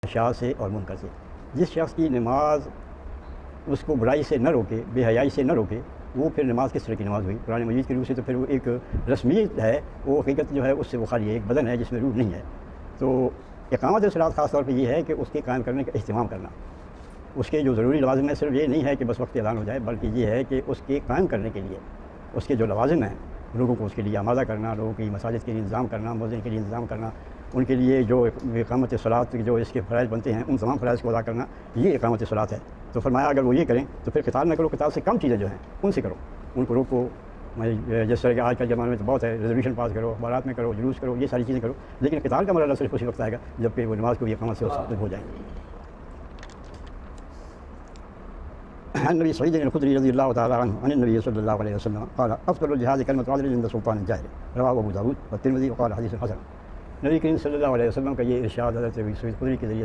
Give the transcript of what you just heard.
اشاع سے اور منکر سے. جس شخص کی نماز اس کو برائی سے نہ روکے، بے حیائی سے نہ روکے، وہ پھر نماز کس طرح کی نماز ہوئی؟ قرآن مجید کی روح سے تو پھر وہ ایک رسمیت ہے، وہ حقیقت جو ہے اس سے وہ خالی ہے، ایک بدن ہے جس میں روح نہیں ہے. تو اقامت صلاۃ خاص طور پہ یہ ہے کہ اس کے قائم کرنے کا اہتمام کرنا. اس کے جو ضروری لوازم ہیں صرف یہ نہیں ہے کہ بس وقت اعلان ہو جائے، بلکہ یہ ہے کہ اس کے قائم کرنے کے لیے اس کے جو لوازم ہیں لوگوں کو اس کے لیے آمادہ کرنا، لوگوں کی مساجد کے لیے انتظام کرنا، مؤذن کے لیے انتظام کرنا، ان کے لیے جو اقامت صلاۃ جو اس کے فرائض بنتے ہیں ان تمام فرائض کو ادا کرنا، یہ اقامت صلاۃ ہے. تو فرمایا اگر وہ یہ کریں تو پھر قتال نہ کرو، قتال سے کم چیزیں جو ہیں ان سے کرو، ان کو روکو. جس طرح کہ آج کل زمانے میں تو بہت ہے، ریزولوشن پاس کرو، اخبارات میں کرو، جلوس کرو، یہ ساری چیزیں کرو، لیکن قتال کا مرحلہ صرف اسی وقت آئے گا جب کہ وہ نماز کو یہ اقامت سے ہو جائیں. عن نبی سعید الخدری رضی اللہ تعالیٰ عنہ عن النبی صلی اللہ علیہ وسلم قال افضل الجہاد کلمۃ عدل عند سلطان الجاہر رواه ابو داود والترمذی وقال حدیث حسن. نبی کریم صلی اللہ علیہ وسلم کا یہ ارشاد حضرت سعید الخدری کے ذریعے